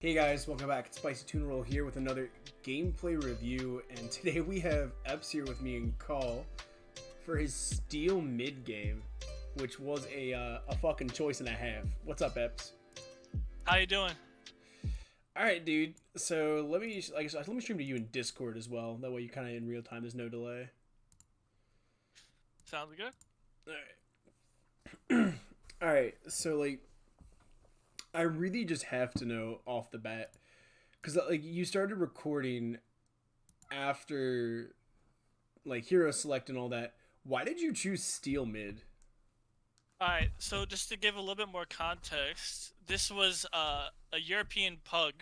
Hey guys, welcome back. It's Spicy Tuna Roll here with another gameplay review, and today we have Epps here with me in call for his Steel mid game, which was a fucking choice and a half. What's up, Epps? How you doing? All right, dude. So let me stream to you in Discord as well. That way you kind of in real time. There's no delay. Sounds good. All right. All right. So I really just have to know off the bat, because you started recording after hero select and all that. Why did you choose Steel mid? Alright, so just to give a little bit more context, this was a European pug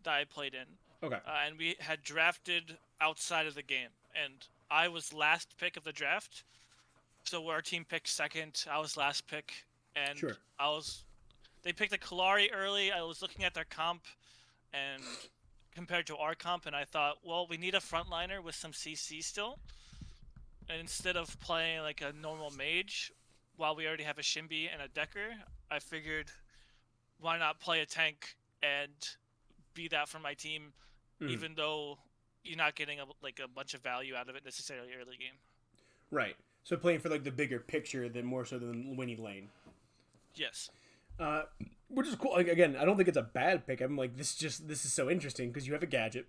that I played in. Okay. And we had drafted outside of the game. And I was last pick of the draft. So our team picked second, I was last pick. And Sure. They picked a Kalari early. I was looking at their comp and compared to our comp, and I thought, well, we need a frontliner with some CC still. And instead of playing like a normal mage, while we already have a Shimby and a Decker, I figured, why not play a tank and be that for my team, even though you're not getting a bunch of value out of it necessarily early game. Right. So playing for the bigger picture than more so than winning lane. Yes. Which is cool. Again, I don't think it's a bad pick. I'm like, this is so interesting because you have a gadget,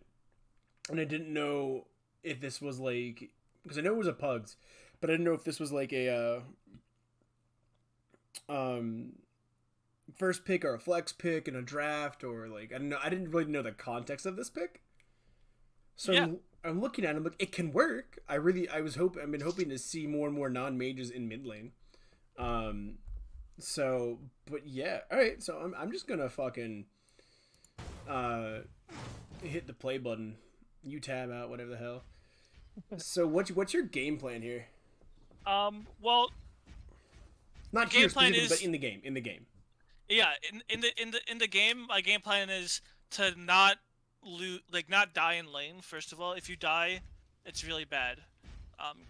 and I didn't know if this was because I know it was a pugs, but I didn't know if this was a first pick or a flex pick in a draft, or I don't know. I didn't really know the context of this pick. So yeah. I'm looking at him like it can work. I've been hoping to see more and more non-mages in mid lane. So, but yeah, all right. So I'm just gonna fucking hit the play button. You tab out, whatever the hell. So what's your game plan here? Well, not here specifically, but in the game. In the game. Yeah, in the game, my game plan is to not not die in lane. First of all, if you die, it's really bad.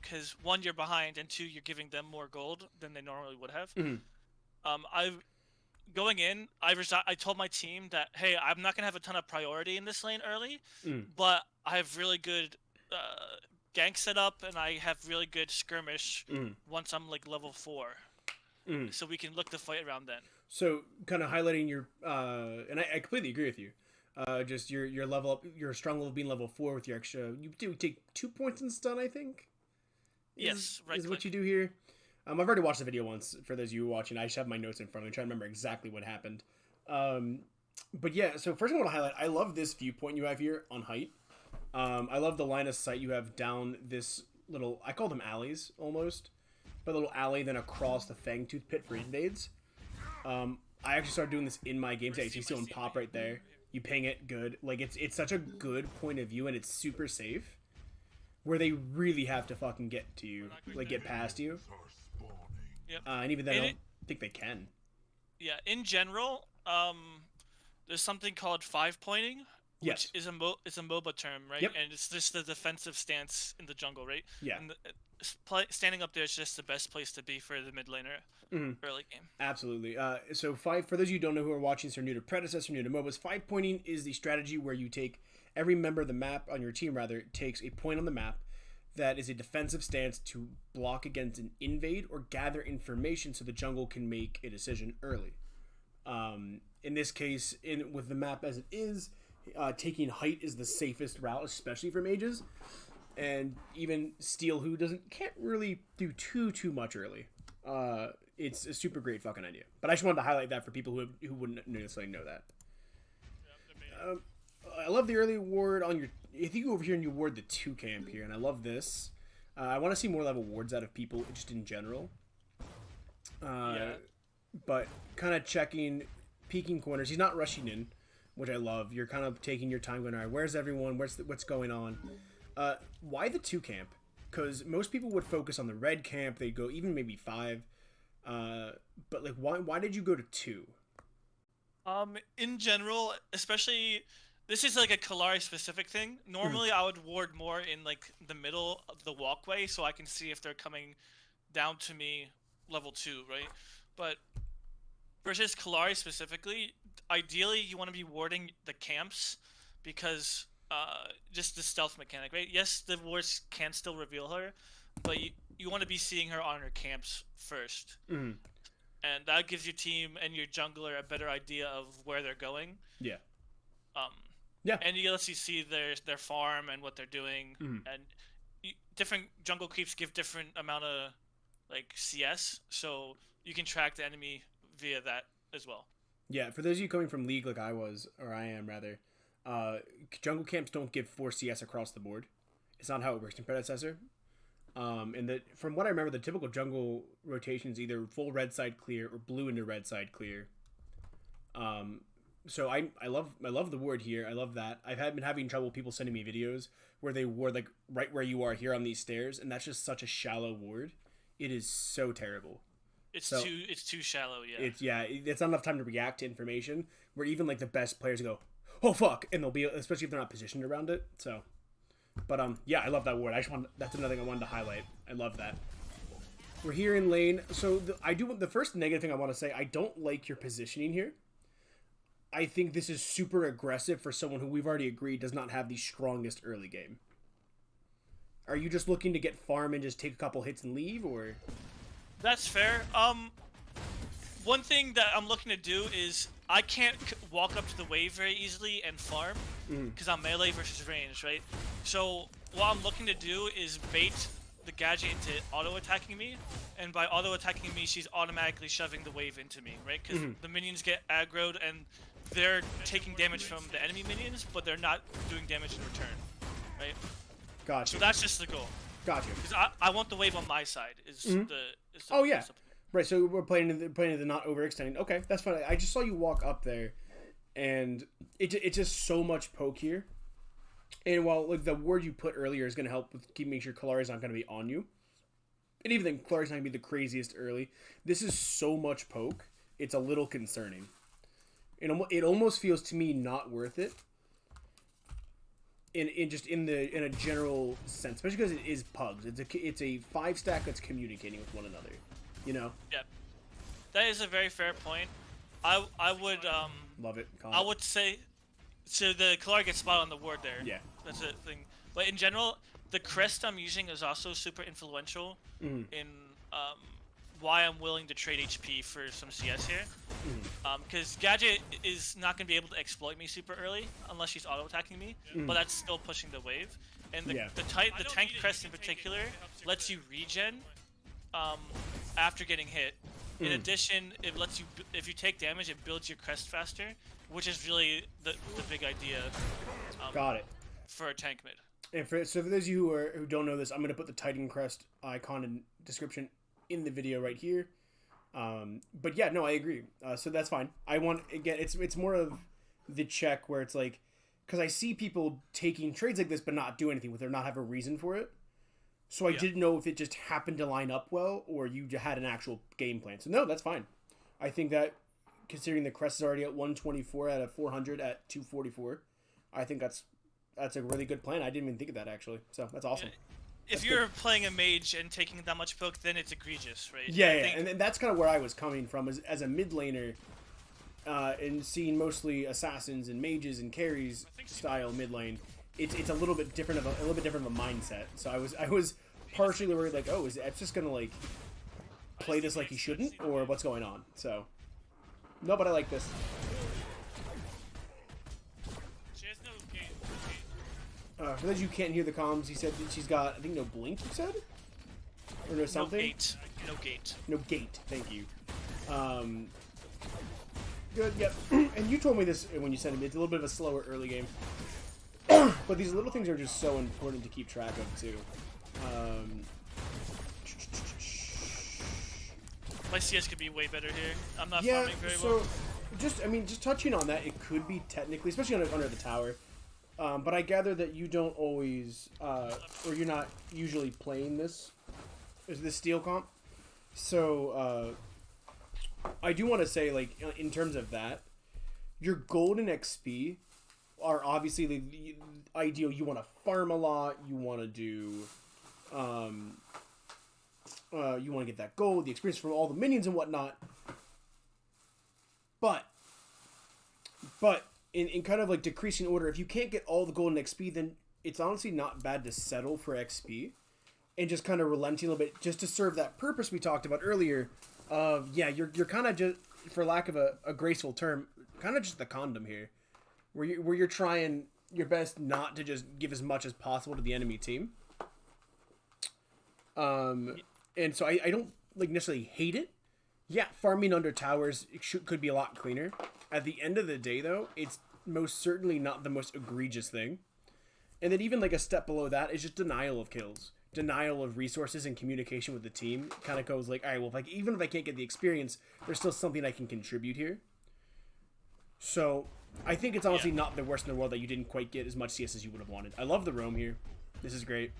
Because one, you're behind, and two, you're giving them more gold than they normally would have. Mm-hmm. I told my team that, hey, I'm not gonna have a ton of priority in this lane early, but I have really good gank setup, and I have really good skirmish once I'm level 4, so we can look to fight around then. So kind of highlighting your and I completely agree with you. Just your level up, your strong level being level 4 with your extra. You do take 2 points in stun, I think. Yes, right. Is what you do here. I've already watched the video once. For those of you watching, I just have my notes in front of me, trying to remember exactly what happened. But yeah, so first I want to highlight, I love this viewpoint you have here on height. I love the line of sight you have down this little, I call them alleys almost, but a little alley then across the Fangtooth pit for invades. I actually started doing this in my game today. So you see one pop right there. You ping it, good. It's such a good point of view, and it's super safe, where they really have to fucking get to you, get past you. Yep. And even then, I don't think they can. Yeah, in general, there's something called 5-pointing, which is a MOBA term, right? Yep. And it's just the defensive stance in the jungle, right? Yeah. And standing up there is just the best place to be for the mid laner early game. Absolutely. So for those of you who don't know who are watching, so new to Predecessor, new to MOBAs, 5-pointing is the strategy where you take every member of the map on your team, takes a point on the map that is a defensive stance to block against an invade or gather information so the jungle can make a decision early. In this case, with the map as it is, taking height is the safest route, especially for mages. And even Steel, who can't really do too much early. It's a super great fucking idea. But I just wanted to highlight that for people who wouldn't necessarily know that. I love the early ward on your. If you go over here and you ward the 2 camp here, and I love this. I want to see more level wards out of people just in general. But kind of peeking corners. He's not rushing in, which I love. You're kind of taking your time going, all right, where's everyone? What's going on? Why the 2 camp? Because most people would focus on the red camp. They'd go even maybe 5. But why did you go to 2? In general, especially, this is a Kalari specific thing. Normally, I would ward more in the middle of the walkway, so I can see if they're coming down to me level 2, right? But Versus Kalari specifically, ideally you want to be warding the camps because just the stealth mechanic, right? Yes, the wards can still reveal her, but you want to be seeing her on her camps first. Mm-hmm. And that gives your team and your jungler a better idea of where they're going. Yeah. Um, Yeah. And you lets you see their farm and what they're doing, and different jungle creeps give different amount of like CS, so you can track the enemy via that as well. Yeah, for those of you coming from League like I was, or I am rather, jungle camps don't give 4 CS across the board. It's not how it works in Predecessor. And that from what I remember, the typical jungle rotation is either full red side clear or blue into red side clear. So I love the ward here. I love that. I've been having trouble with people sending me videos where they ward like right where you are here on these stairs, and that's just such a shallow ward. It is so terrible. It's too shallow. It's not enough time to react to information. Where even like the best players go, oh fuck, and they'll be, especially if they're not positioned around it. So, but yeah, I love that ward. That's another thing I wanted to highlight. I love that. We're here in lane. So the first negative thing I want to say, I don't like your positioning here. I think this is super aggressive for someone who we've already agreed does not have the strongest early game. Are you just looking to get farm and just take a couple hits and leave, or? That's fair. One thing that I'm looking to do is I can't walk up to the wave very easily and farm because I'm melee versus range, right? So what I'm looking to do is bait the gadget into auto-attacking me, and by auto-attacking me, she's automatically shoving the wave into me, right? Because the minions get aggroed and they're taking damage from the enemy minions, but they're not doing damage in return, right? Gotcha. So that's just the goal. Gotcha. Because I want the wave on my side. Oh yeah. Right. So we're playing the not overextending. Okay, that's fine. I just saw you walk up there, and it's just so much poke here. And while like the word you put earlier is going to help with making sure Kalari's not going to be on you, and even then Kalari's not going to be the craziest early. This is so much poke. It's a little concerning. It almost feels to me not worth it. In a general sense, especially because it is pugs. It's a 5 stack that's communicating with one another. You know. Yeah, that is a very fair point. I would love it. I would say so. The Kalari gets spot on the ward there. Yeah, that's a thing. But in general, the crest I'm using is also super influential in why I'm willing to trade HP for some CS here. Because Gadget is not going to be able to exploit me super early unless she's auto-attacking me, but that's still pushing the wave. And the tank crest in particular lets you regen after getting hit. In addition, it lets you, if you take damage, it builds your crest faster, which is really the big idea. Got it. For a tank mid. And for those of you who don't know this, I'm going to put the Titan crest icon and description in the video right here. But yeah, no, I agree. So that's fine. I want, again, it's more of the check where it's like, because I see people taking trades like this but not do anything with it or not have a reason for it. So I didn't know if it just happened to line up well or you had an actual game plan. So no, that's fine. I think that considering the crest is already at 124 out of 400 at 244, I think that's a really good plan. I didn't even think of that actually. So that's awesome. If you're playing a mage and taking that much poke, then it's egregious, right? Yeah, and that's kind of where I was coming from as a mid laner, and seeing mostly assassins and mages and carries style mid lane. It's a little bit different of a mindset. So I was partially worried like, oh, is Eppps just gonna like play this like he shouldn't, or what's going on? So no, but I like this. For those of you who can't hear the comms, he said that she's got, I think, no blink, you said? Or no something? No gate. No gate. No gate, thank you. Good, yep. And you told me this when you sent me. It's a little bit of a slower early game. But these little things are just so important to keep track of, too. My CS could be way better here. I'm not farming very well. Just touching on that, it could be technically, especially under the tower. But I gather that you don't always, or you're not usually playing this steel comp. So, I do want to say, like, in terms of that, your gold and XP are obviously the ideal. You want to farm a lot. You want to do, you want to get that gold, the experience from all the minions and whatnot. but in kind of like decreasing order, if you can't get all the golden XP, then it's honestly not bad to settle for XP and just kind of relenting a little bit just to serve that purpose we talked about earlier of, yeah, you're kind of just, for lack of a graceful term, kind of just the condom here, where you're trying your best not to just give as much as possible to the enemy team. And so I don't like necessarily hate it. Yeah, farming under towers could be a lot cleaner. At the end of the day, though, it's most certainly not the most egregious thing. And then even like a step below that is just denial of kills, denial of resources, and communication with the team. Kind of goes like, all right, well, even if I can't get the experience, there's still something I can contribute here. So I think it's honestly not the worst in the world that you didn't quite get as much CS as you would have wanted. I love the roam here. This is great.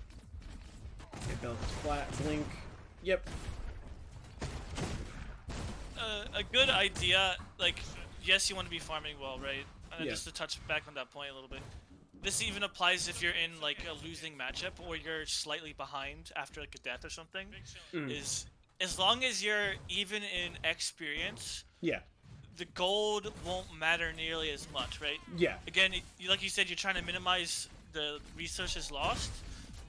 Get Bell flat, blink. Yep. A good idea, like, yes, you want to be farming well, right? And Yeah. just to touch back on that point a little bit, this even applies if you're in like a losing matchup or you're slightly behind after like a death or something. Is as long as you're even in experience, Yeah. the gold won't matter nearly as much, right? Yeah. Again, like you said, you're trying to minimize the resources lost,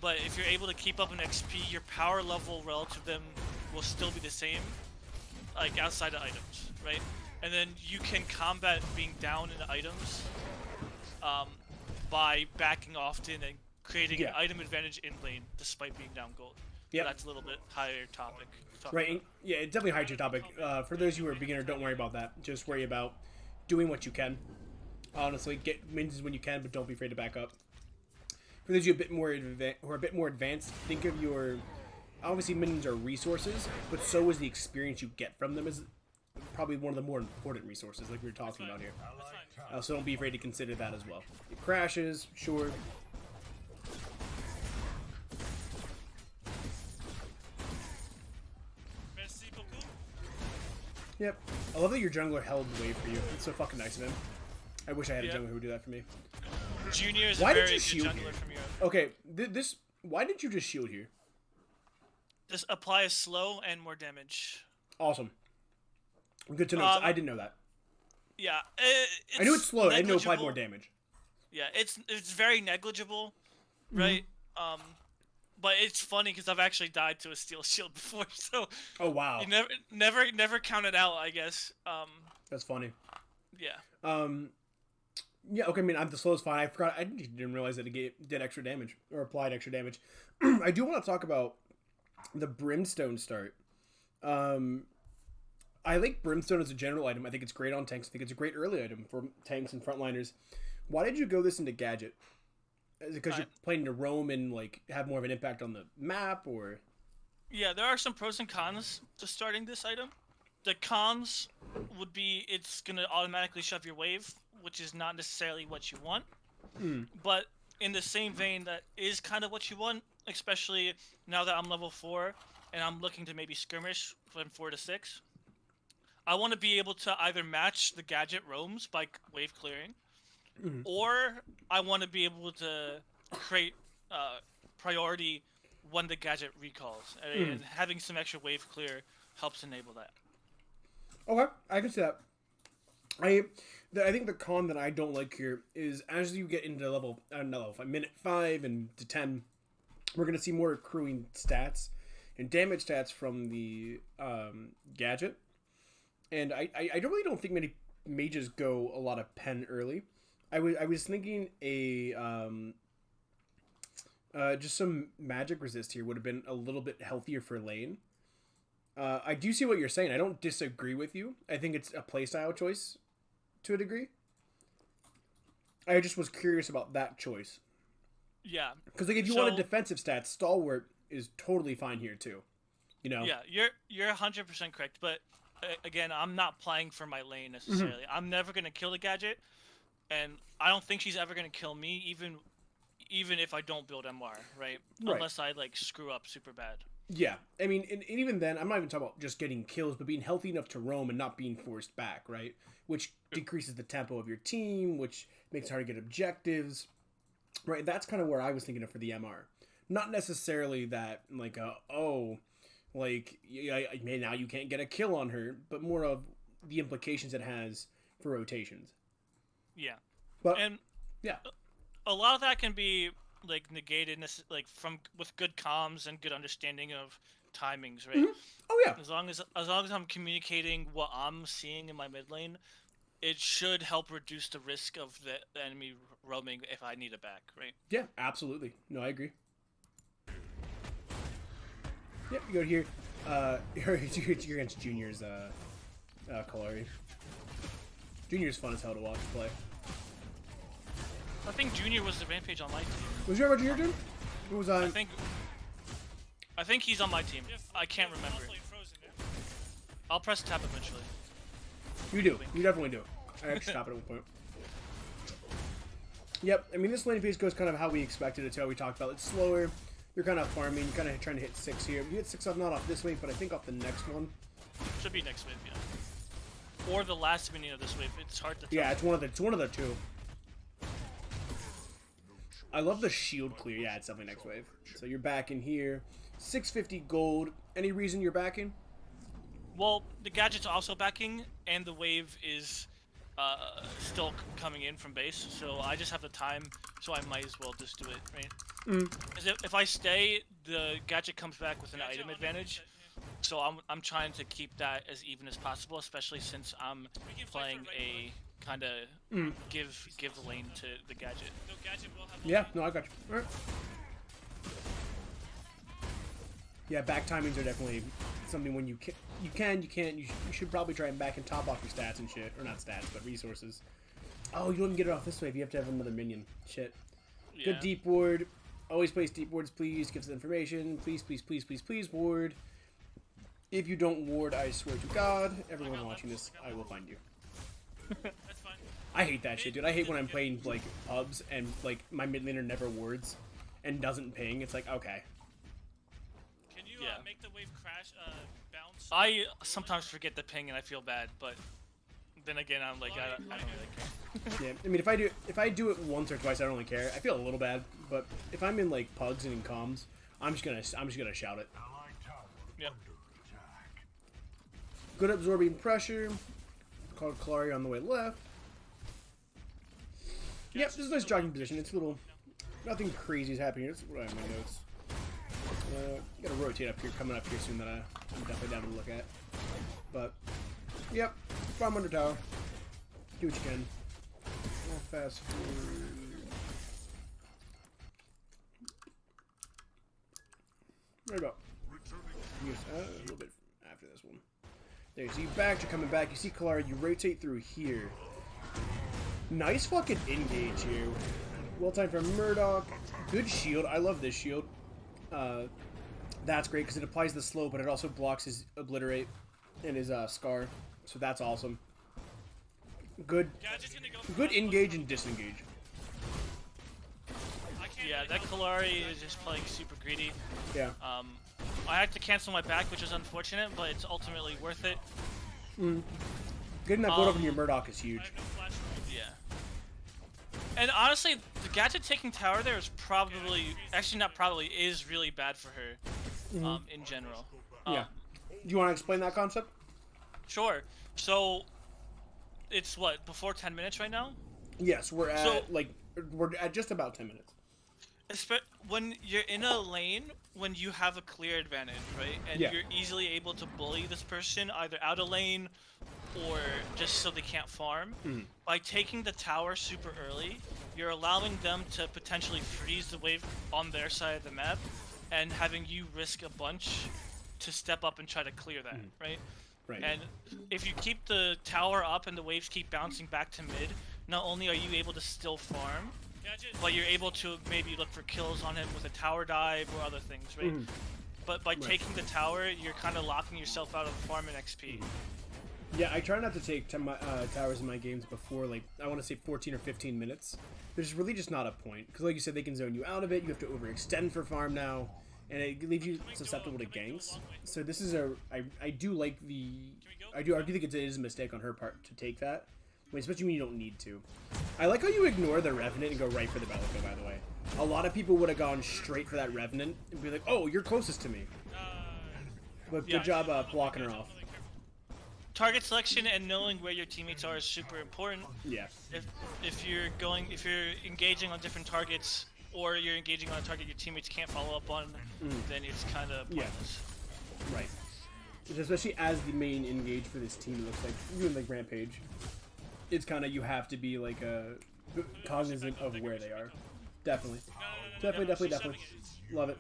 but if you're able to keep up an XP, your power level relative to them will still be the same, like outside of items, right? And then you can combat being down in items by backing often and creating an item advantage in lane despite being down gold. Yeah. That's a little bit higher topic. to talk Right. about. Yeah, it's definitely high to topic. For those who are beginner, don't worry about that. Just worry about doing what you can. Honestly, get minions when you can, but don't be afraid to back up. For those of you who are a bit more advanced, think of your... Obviously, minions are resources, but so is the experience you get from them is probably one of the more important resources, like we were talking about here. So don't be afraid to consider that as well. It crashes, sure. Merci beaucoup. Yep. I love that your jungler held the wave for you. It's so fucking nice of him. I wish I had a Yep. jungler who would do that for me. Junior is Why a did very you good shield jungler here? from Europe. Okay, this... Why did you just shield here? Just apply a slow and more damage. Awesome. Good to know. 'Cause I didn't know that. Yeah, I knew it's slow. I didn't know it applied negligible. more damage. Yeah, it's very negligible, right? But it's funny because I've actually died to a steel shield before, so Oh, wow. you never count it out, I guess. That's funny. Yeah. Yeah, okay, I mean, I'm the slowest fine. I forgot. I didn't realize that it did extra damage, or applied extra damage. I do want to talk about the Brimstone start. I like Brimstone as a general item. I think it's great on tanks. I think it's a great early item for tanks and frontliners. Why did you go this into Gadget? Is it because you're planning to roam and like have more of an impact on the map, or? Yeah, there are some pros and cons to starting this item. The cons would be it's going to automatically shove your wave, which is not necessarily what you want. But in the same vein, that is kind of what you want, especially now that I'm level 4 and I'm looking to maybe skirmish from 4 to 6. I want to be able to either match the Gadget roams by wave clearing, or I want to be able to create priority when the Gadget recalls. And having some extra wave clear helps enable that. Okay, I can see that. I think the con that I don't like here is as you get into level, minute 5 and to 10, we're going to see more accruing stats and damage stats from the Gadget. And I really don't think many mages go a lot of pen early. I was thinking just some magic resist here would have been a little bit healthier for lane. I do see what you're saying. I don't disagree with you. I think it's a playstyle choice to a degree. I just was curious about that choice. Yeah. Because like if you want a defensive stat, Stalwart is totally fine here too. You know? Yeah, you're 100% correct, but again, I'm not playing for my lane necessarily. I'm never going to kill the Gadget, and I don't think she's ever going to kill me, even if I don't build MR, right? Unless I like screw up super bad. Yeah, I mean, and even then, I'm not even talking about just getting kills, but being healthy enough to roam and not being forced back, right? Which decreases the tempo of your team, which makes it hard to get objectives, right? That's kind of where I was thinking of for the MR. Not necessarily that, like, now you can't get a kill on her, but more of, the implications it has for rotations. Yeah. But And yeah, a lot of that can be like negated, like from with good comms and good understanding of timings, right? oh yeah, As long as I'm communicating what I'm seeing in my mid lane, it should help reduce the risk of the enemy roaming if I need it back, right? yeah, absolutely. No, I agree. Yep, you go here. You're against Junior's Kalari. Junior's fun as hell to watch play. I think Junior was the Rampage on my team. Was you ever Junior team? Who was on? I think he's on my team. I can't remember. I'll press tab eventually. You do. You definitely do. I actually stop it at one point. Yep. I mean, this laning phase goes kind of how we expected it to. How we talked about it. It's slower. You're kind of farming. You're kind of trying to hit 6 here. You hit 6 off, not off this wave, but I think off the next one. Should be next wave, yeah. Or the last minion of this wave. It's hard to tell. Yeah, it's one of the two. I love the shield clear. Yeah, it's definitely next wave. So you're back in here. 650 gold. Any reason you're backing? Well, the gadget's also backing, and the wave is still coming in from base, so I just have the time, so I might as well just do it, right? Because if I stay, the gadget comes back with an item advantage, so I'm trying to keep that as even as possible, especially since I'm playing a kind of give the lane to the gadget. Yeah, no, I got you. All right. Yeah, back timings are definitely something when you can't. You should probably try and back and top off your stats and shit, or not stats, but resources. Oh, you don't even get it off this wave. You have to have another minion. Shit. Yeah. Good deep ward. Always place deep wards, please. Give us information. Please, please, please, please, please ward. If you don't ward, I swear to God, everyone watching this, I will find you. That's fine. I hate that shit, dude. I hate when I'm playing like pubs and like my mid laner never wards and doesn't ping. It's like, okay. Can you make the wave crash bounce? I sometimes forget the ping and I feel bad, but then again I'm like I don't really care. Yeah, I mean if I do it once or twice I don't really care. I feel a little bad, but if I'm in like pugs and in comms, I'm just gonna shout it. Yep. Good absorbing pressure. Called Kalari on the way left. Yep, this is a nice jogging position. It's a little... Nothing crazy is happening here. That's what I have in my notes. Gotta rotate up here, coming up here soon that I'm definitely down to look at. But, yep, farm under tower. Do what you can. Fast forward. Right about. A little bit after this one. There, so you back, you're coming back, you see Kalari, you rotate through here. Nice fucking engage here. Well timed for Murdoch. Good shield, I love this shield. That's great because it applies the slow, but it also blocks his Obliterate and his Scar. So that's awesome. Good engage and disengage. Yeah, that Kalari is just playing super greedy. Yeah. I had to cancel my back, which is unfortunate, but it's ultimately worth it. Getting that gold up from your Murdoch is huge. Yeah. And honestly, the gadget taking tower there is probably, actually not probably, is really bad for her, in general. Yeah. Do you want to explain that concept? Sure. So, it's what, before 10 minutes right now? Yes, we're at just about 10 minutes. When you're in a lane, when you have a clear advantage, right? And you're easily able to bully this person either out of lane or just so they can't farm. By taking the tower super early, you're allowing them to potentially freeze the wave on their side of the map and having you risk a bunch to step up and try to clear that, right? Right. And if you keep the tower up and the waves keep bouncing back to mid, not only are you able to still farm, but you're able to maybe look for kills on him with a tower dive or other things, right? But by taking the tower, you're kind of locking yourself out of farm and XP. Yeah, I try not to take towers in my games before, like, I want to say 14 or 15 minutes. There's really just not a point. Because like you said, they can zone you out of it, you have to overextend for farm now, and it leaves you susceptible to ganks. So this is I do like the... I do think it is a mistake on her part to take that. Especially when you don't need to. I like how you ignore the Revenant and go right for the Bellica, by the way. A lot of people would have gone straight for that Revenant and be like, oh, you're closest to me. But good job blocking her off. target selection and knowing where your teammates are is super important. Yeah. If you're engaging on different targets, or you're engaging on a target your teammates can't follow up on, then it's kind of pointless. Yeah. Right. Especially as the main engage for this team, it looks like even like Rampage, it's kind of you have to be like cognizant of where they are. Definitely. Definitely. Love it.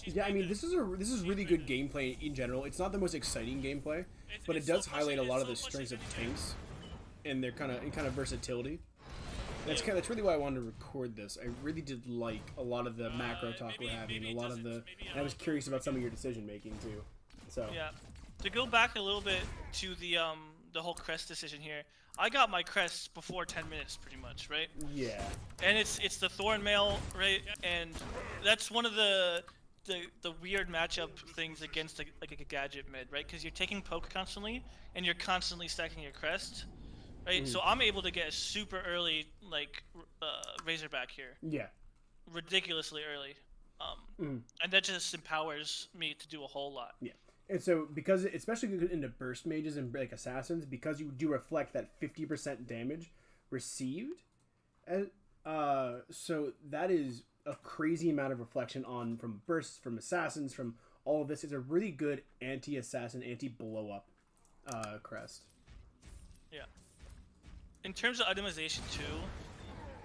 Yeah, I mean this is really good gameplay in general. It's not the most exciting gameplay, but it does highlight a lot of the strengths of tanks and their kind of versatility. That's really why I wanted to record this. I really did like a lot of the macro talk we're having, a lot of the, and I was curious about some of your decision making too. So yeah, to go back a little bit to the whole crest decision here, I got my crest before 10 minutes, pretty much, right? Yeah. And it's the Thorn Mail, right? And that's one of the weird matchup things against like a gadget mid, right? Because you're taking poke constantly, and you're constantly stacking your crest. Right, so I'm able to get a super early, like, Razorback here. Yeah. Ridiculously early. And that just empowers me to do a whole lot. Yeah. And so, because, especially into burst mages and, like, assassins, because you do reflect that 50% damage received, so that is a crazy amount of reflection from bursts, from assassins, from all of this. It's a really good anti-assassin, anti-blow-up crest. Yeah. In terms of itemization too,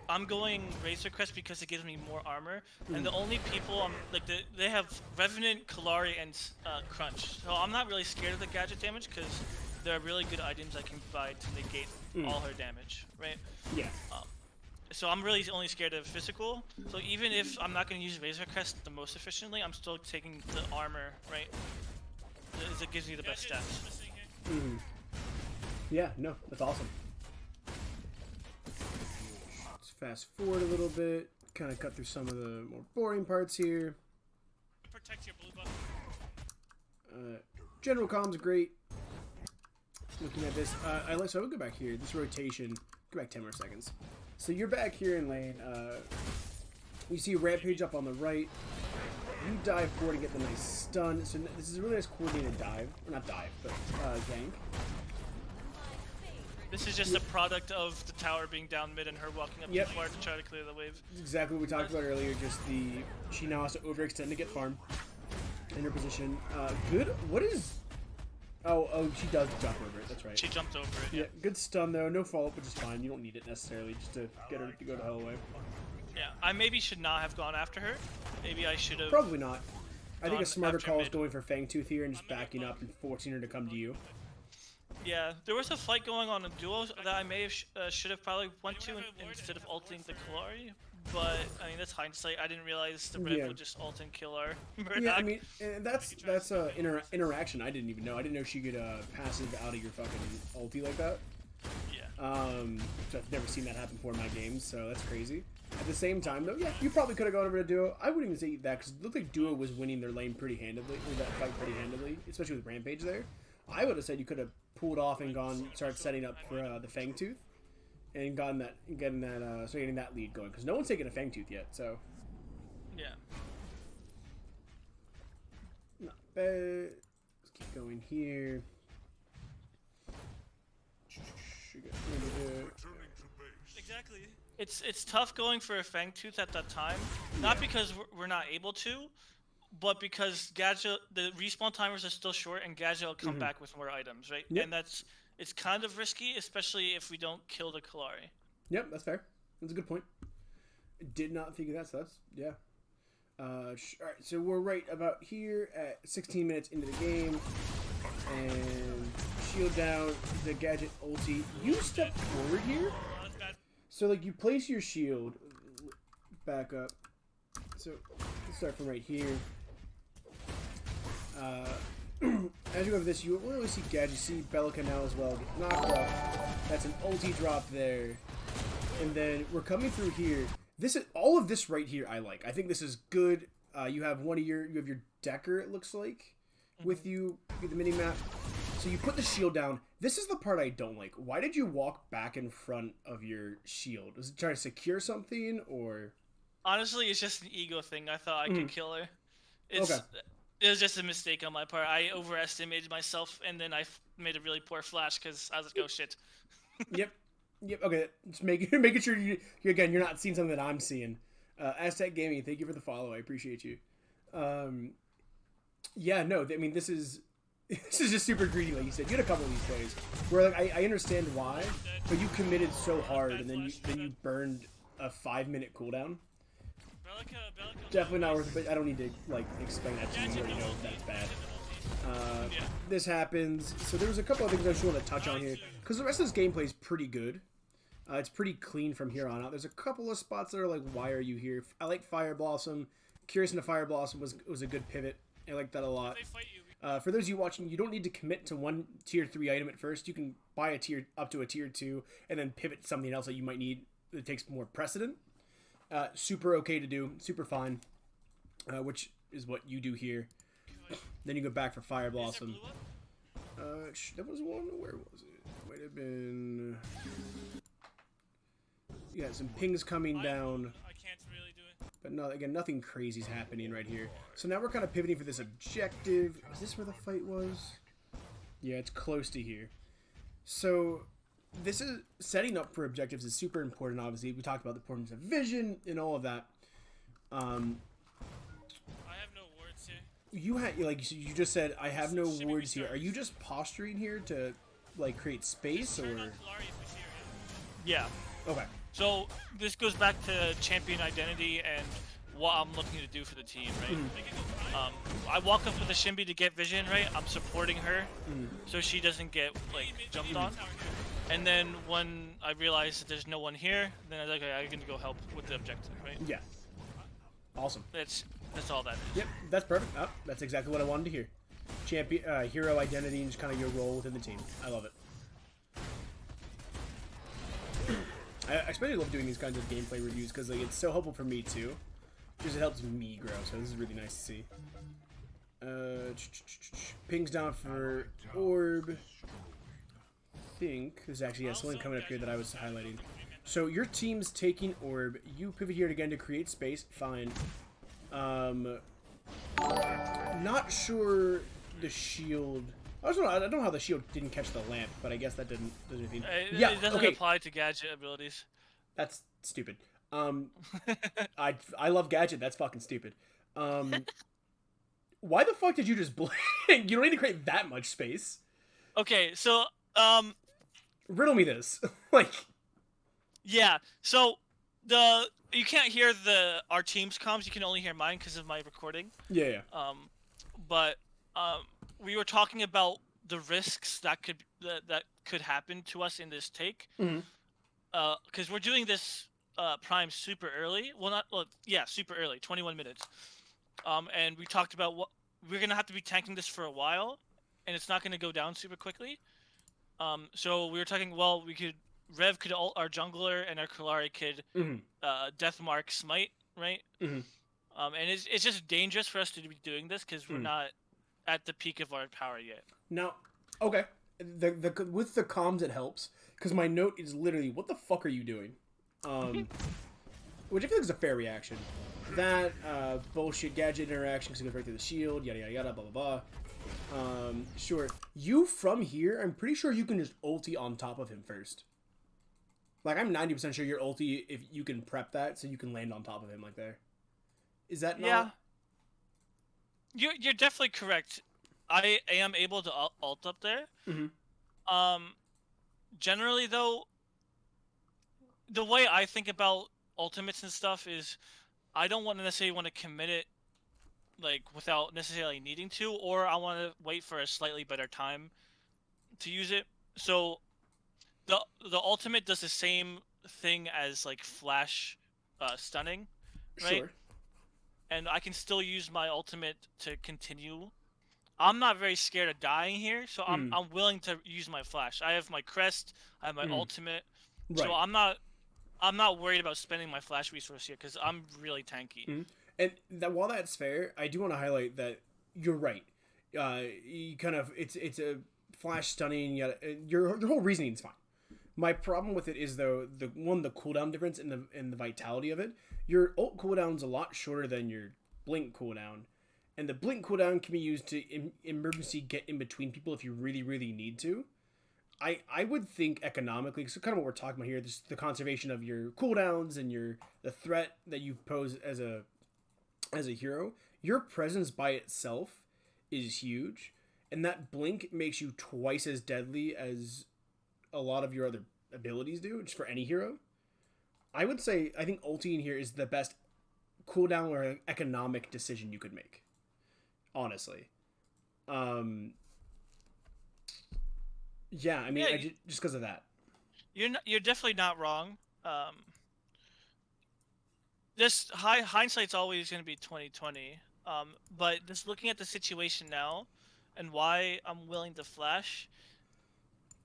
I'm going Razor Crest because it gives me more armor, and the only people they have Revenant, Kalari, and Crunch. So I'm not really scared of the gadget damage because there are really good items I can buy to negate all her damage, right? Yeah. So I'm really only scared of physical. So even if I'm not going to use Razor Crest the most efficiently, I'm still taking the armor, right? It gives me the best stats. Yeah. No, that's awesome. Fast forward a little bit, kind of cut through some of the more boring parts here. Protect your blue buff. General comms great. Looking at this, so I would go back here. This rotation, go back 10 more seconds. So you're back here in lane. You see Rampage up on the right. You dive forward and get the nice stun. So this is a really nice coordinated dive, or not dive, but gank. This is just a product of the tower being down mid and her walking up too far to try to clear the wave. Exactly what we talked about earlier, just she now has to overextend to get farm in her position. Good, what is, oh, she does jump over it, that's right. She jumped over it, yeah. Good stun though, no follow-up, which is fine. You don't need it necessarily, just to get her to go to hell away. Yeah, I maybe should not have gone after her. Maybe I should have. Probably not. I think a smarter call is going for Fangtooth here and just backing up and forcing her to come to you. Yeah, there was a fight going on in duos that I may have should have probably went to instead of ulting the Kalari, but I mean that's hindsight. I didn't realize the Rev would just ult and kill our Murdoch. Yeah, I mean that's interaction. I didn't even know. I didn't know she could passive out of your fucking ulti like that. Yeah. So I've never seen that happen before in my games, so that's crazy. At the same time, though, yeah, you probably could have gone over to duo. I wouldn't even say that because it looked like duo was winning their lane pretty handedly, or that fight pretty handedly, especially with Rampage there. I would have said you could have pulled off and started setting up for the Fangtooth, and getting that lead going because no one's taken a Fangtooth yet. So yeah, not bad. Let's keep going here. Exactly. It's tough going for a Fangtooth at that time, not because we're not able to, but because Gadget, the respawn timers are still short, and Gadget will come back with more items, right? Yep. And it's kind of risky, especially if we don't kill the Kalari. Yep, that's fair. That's a good point. Did not think of that, so that's, yeah. Alright, so we're right about here at 16 minutes into the game. And shield down, the Gadget ulti. You step forward here. So, like, you place your shield back up. So, let's start from right here. As you go over this, you will really see Gadget. You see Bellica now as well get knocked off. That's an ulti drop there. And then we're coming through here. This is all of this right here. I like. I think this is good. You have your Decker. It looks like with you with the mini map. So you put the shield down. This is the part I don't like. Why did you walk back in front of your shield? Was it trying to secure something or? Honestly, it's just an ego thing. I thought I could kill her. It's, okay. It was just a mistake on my part. I overestimated myself, and then I made a really poor flash because I was like, oh shit. Yep. Yep. Okay. Just making sure you're not seeing something that I'm seeing. Aztec Gaming, thank you for the follow. I appreciate you. Yeah. No. I mean, this is just super greedy, like you said. You had a couple of these plays where like I understand why, but you committed so hard, and then you burned a 5-minute cooldown. Definitely not worth it, but I don't need to like explain that to you. You already know that's bad. This happens. So there was a couple of things I just want to touch on here because the rest of this gameplay is pretty good. It's pretty clean from here on out. There's a couple of spots that are like, why are you here? I like Fire Blossom. Curious into Fire Blossom was a good pivot. I like that a lot. For those of you watching, you don't need to commit to one tier 3 item at first. You can buy a tier up to a tier 2 and then pivot to something else that you might need that takes more precedent. Super okay to do, super fine, which is what you do here. Then you go back for Fire Blossom. That was one. Where was it? Might have been. Yeah, some pings coming down. I can't really do it. But no, again, nothing crazy is happening right here. So now we're kind of pivoting for this objective. Is this where the fight was? Yeah, it's close to here. So this is setting up for objectives is super important. Obviously, we talked about the importance of vision and all of that. I have no words here. You had you just said I have no words here. Are you just posturing here to like create space or? Yeah. Okay. So this goes back to champion identity and what I'm looking to do for the team, right? I walk up with a Shimby to get vision, right? I'm supporting her so she doesn't get like jumped on. And then when I realize that there's no one here, then I'm like, okay, I'm gonna go help with the objective, right? Yeah. Awesome. That's all that is. Yep, that's perfect. Oh, that's exactly what I wanted to hear. Champion, hero identity, and just kind of your role within the team. I love it. I especially love doing these kinds of gameplay reviews because like it's so helpful for me too. Because it helps me grow. So this is really nice to see. Pings down for orb. I think there's actually something coming up here that I was highlighting. So your team's taking orb. You pivot here again to create space. Fine. Not sure the shield. I don't know how the shield didn't catch the lamp, but I guess that didn't do anything. Yeah, it doesn't apply to gadget abilities. That's stupid. I love gadget. That's fucking stupid. Why the fuck did you just blink? You don't need to create that much space. Okay, so riddle me this. Like, yeah. So you can't hear our team's comms. You can only hear mine because of my recording. Yeah. But we were talking about the risks that could happen to us in this take. Because we're doing this prime super early. Super early, 21 minutes. And we talked about what we're gonna have to be tanking this for a while, and it's not gonna go down super quickly. So we were talking. Well, Rev could ult our jungler, and our Kallari could Deathmark Smite, right? And it's just dangerous for us to be doing this because we're not at the peak of our power yet. Now, okay, with the comms it helps because my note is literally, "What the fuck are you doing?" Which I feel like is a fair reaction. That bullshit gadget interaction because it goes right through the shield, yada yada yada, blah blah blah. Sure. You from here, I'm pretty sure you can just ulti on top of him first. Like I'm 90% sure your ulti, if you can prep that, so you can land on top of him like there. Is that not? Yeah. You're definitely correct. I am able to ult up there. Generally though, the way I think about ultimates and stuff is I don't necessarily want to commit it like without necessarily needing to, or I want to wait for a slightly better time to use it. So the ultimate does the same thing as like flash stunning, right? Sure. And I can still use my ultimate to continue. I'm not very scared of dying here, so I'm willing to use my flash. I have my crest, I have my ultimate, so I'm not worried about spending my flash resource here because I'm really tanky. And while that's fair, I do want to highlight that you're right. You kind of it's a flash stunning. Your whole reasoning is fine. My problem with it is though the cooldown difference in the vitality of it. Your ult cooldown's a lot shorter than your blink cooldown, and the blink cooldown can be used to emergency get in between people if you really, really need to. I would think economically, so kind of what we're talking about here, this, the conservation of your cooldowns and the threat that you pose as a hero, your presence by itself is huge, and that blink makes you twice as deadly as a lot of your other abilities do, just for any hero. I would say I think ulting here is the best cooldown or economic decision you could make. Honestly. Yeah, I mean, Yeah, just because of that. you're definitely not wrong. This hindsight's always going to be 2020. But just looking at the situation now, and why I'm willing to flash,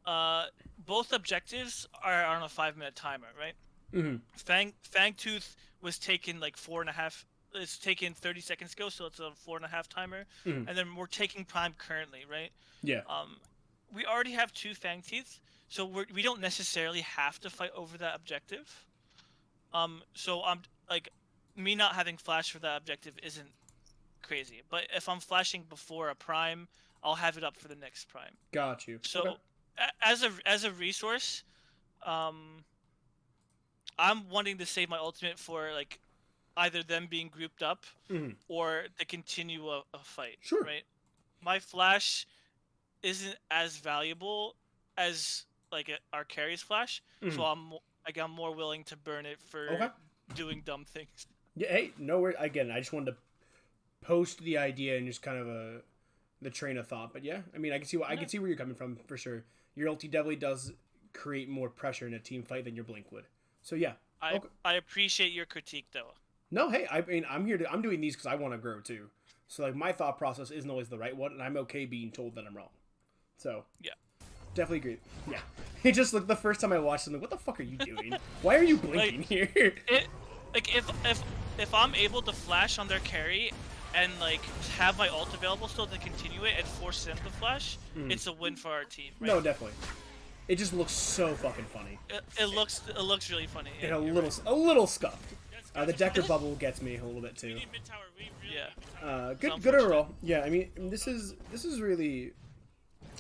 both objectives are on a 5-minute timer, right? Mm-hmm. Fangtooth was taken like 4.5. It's taken 30 seconds ago, so it's a 4.5 timer, Mm-hmm. and then we're taking Prime currently, right? Yeah. We already have 2 Fangteeth, so we don't necessarily have to fight over that objective. So I'm like, me not having flash for that objective isn't crazy, but if I'm flashing before a Prime, I'll have it up for the next Prime. Got you. So, okay. as a resource, I'm wanting to save my ultimate for like either them being grouped up Mm-hmm. or to continue a fight. Sure. Right. My flash isn't as valuable as like our carry's flash, Mm-hmm. so I'm more willing to burn it for Okay. doing dumb things. Yeah. Hey, no worries. Again, I just wanted to post the idea and just kind of the train of thought. But yeah, I mean, I can see where you're coming from for sure. Your ulti definitely does create more pressure in a team fight than your blink would. So yeah. I appreciate your critique though. No, hey, I mean, I'm doing these because I want to grow too. So like my thought process isn't always the right one, and I'm okay being told that I'm wrong. So yeah, definitely agree. Yeah, it just like the first time I watched something, what the fuck are you doing? Why are you blinking here? If I'm able to flash on their carry and like have my ult available still to continue it and force them to flash, it's a win for our team. Right? No, definitely. It just looks so fucking funny. It looks really funny. And a little scuffed. The Decker bubble gets me a little bit too. Yeah. Good overall. Yeah, I mean, this is really.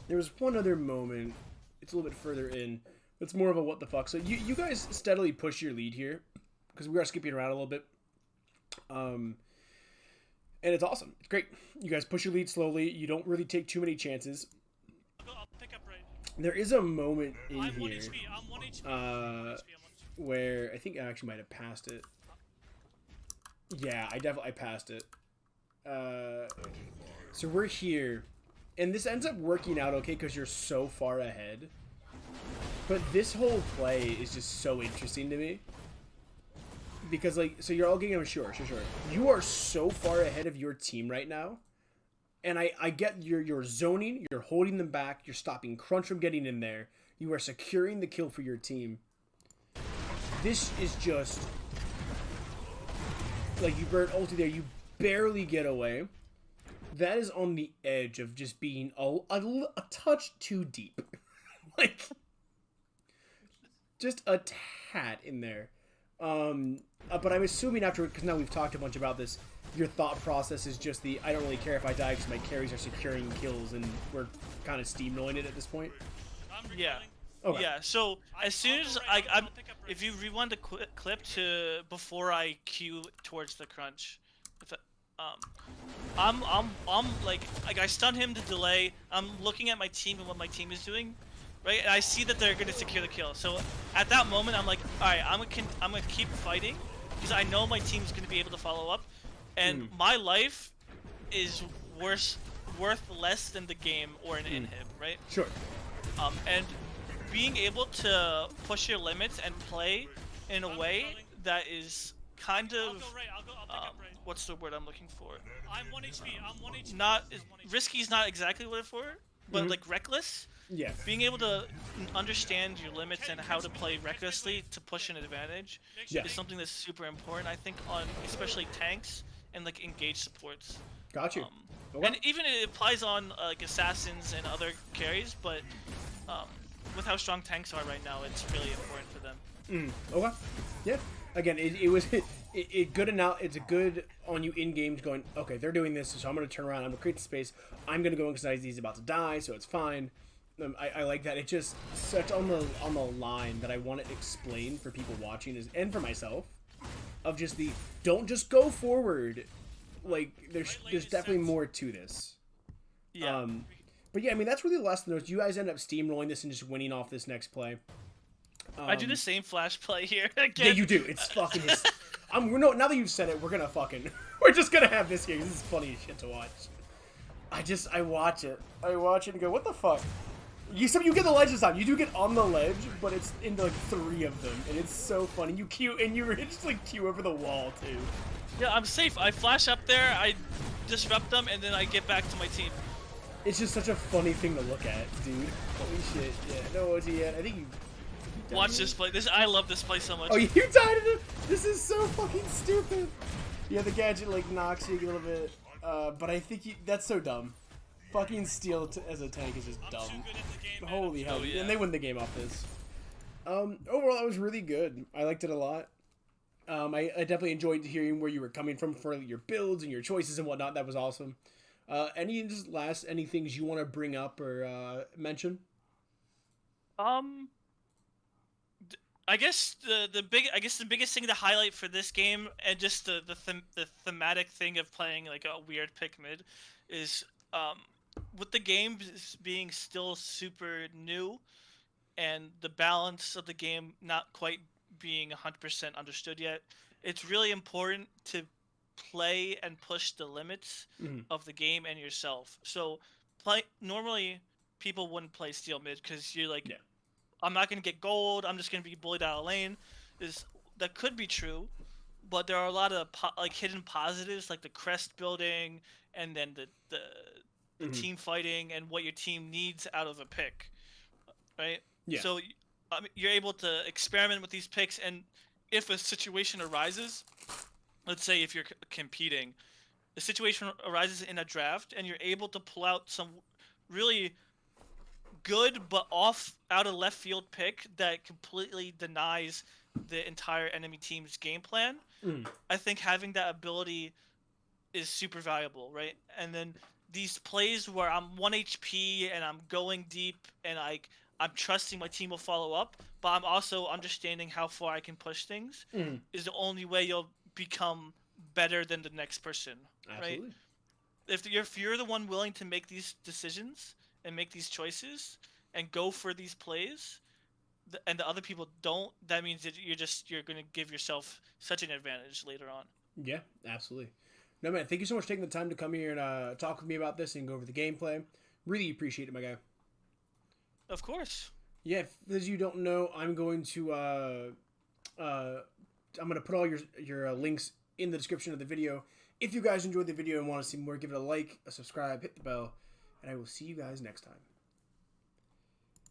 There was one other moment. It's a little bit further in. It's more of a what the fuck. So you guys steadily push your lead here, because we are skipping around a little bit. And it's awesome. It's great. You guys push your lead slowly. You don't really take too many chances. I'll pick up right. There is a moment in I'm 1 here HP. I'm 1 HP. where I think I actually might have passed it. Yeah, I passed it. So we're here, and this ends up working out okay because you're so far ahead. But this whole play is just so interesting to me. Because, like, so you're all getting him, sure. You are so far ahead of your team right now. And I get you're zoning, you're holding them back, you're stopping Crunch from getting in there. You are securing the kill for your team. This is just... Like, you burn ulti there, you barely get away. That is on the edge of just being a touch too deep. Like, just a tad in there. But I'm assuming after, because now we've talked a bunch about this, your thought process is just I don't really care if I die because my carries are securing kills and we're kind of steamrolling it at this point. Yeah. Okay. Yeah. So as soon as if you rewind the clip to before I queue towards the Crunch, I'm like I stun him to delay. I'm looking at my team and what my team is doing, right? And I see that they're gonna secure the kill. So at that moment, I'm like, all right, I'm gonna keep fighting because I know my team's gonna be able to follow up, and my life is worth less than the game or an inhib, right? Sure. And being able to push your limits and play in a way that is kind of what's the word I'm looking for? I'm 1 HP. I'm 1 HP. Not risky is not exactly what it's for, but like reckless. Yeah. Being able to understand your limits and how to play recklessly to push an advantage is something that's super important, I think, on especially tanks and like engaged supports. Got you. And even it applies on like assassins and other carries, but with how strong tanks are right now, it's really important for them. Okay. Yeah. Again, it was it good enough. It's a good on you in games going. Okay, they're doing this, so I'm gonna turn around. I'm gonna create the space. I'm gonna go because he's about to die, so it's fine. I like that. It just such on the line that I want to explain for people watching is and for myself of just the don't just go forward. Like there's definitely more to this. Yeah. But yeah, I mean that's really the last of the notes. You guys end up steamrolling this and just winning off this next play. I do the same flash play here Yeah, again. you do. It's fucking. Now that you've said it, we're gonna fucking. We're just gonna have this here. This is funny as shit to watch. I watch it. I watch it and go, what the fuck? You get the ledge this time. You do get on the ledge, but it's into like 3 of them, and it's so funny. You just like queue over the wall too. Yeah, I'm safe. I flash up there, I disrupt them, and then I get back to my team. It's just such a funny thing to look at, dude. Holy shit. Yeah. No OG yet. I think you. Watch this play. I love this play so much. Oh, you died in it? This is so fucking stupid. Yeah, the gadget like knocks you a little bit, but I think that's so dumb. Fucking steal as a tank is just dumb. Game, Holy hell! yeah. And they win the game off this. Overall, that was really good. I liked it a lot. I definitely enjoyed hearing where you were coming from for your builds and your choices and whatnot. That was awesome. Any things you want to bring up or mention? I guess the biggest thing to highlight for this game and just the thematic thing of playing like a weird pick mid is with the game being still super new and the balance of the game not quite being 100% understood yet, it's really important to play and push the limits of the game and yourself. So normally people wouldn't play steel mid because you're like, I'm not going to get gold. I'm just going to be bullied out of lane. That could be true, but there are a lot of hidden positives like the crest building and then the team fighting and what your team needs out of a pick, right? Yeah. So you're able to experiment with these picks, and if a situation arises, let's say if you're competing, the situation arises in a draft, and you're able to pull out some really good but out of left field pick that completely denies the entire enemy team's game plan. I think having that ability is super valuable, right? And then these plays where I'm 1 HP and I'm going deep and I'm trusting my team will follow up, but I'm also understanding how far I can push things is the only way you'll become better than the next person, right? Absolutely. If you're the one willing to make these decisions and make these choices and go for these plays, and the other people don't, that means that you're going to give yourself such an advantage later on. Yeah, absolutely. No, man, thank you so much for taking the time to come here and talk with me about this and go over the gameplay. Really appreciate it, my guy. Of course. Yeah, as you don't know, I'm going to put all your links in the description of the video. If you guys enjoyed the video and want to see more, give it a like, a subscribe, hit the bell, and I will see you guys next time.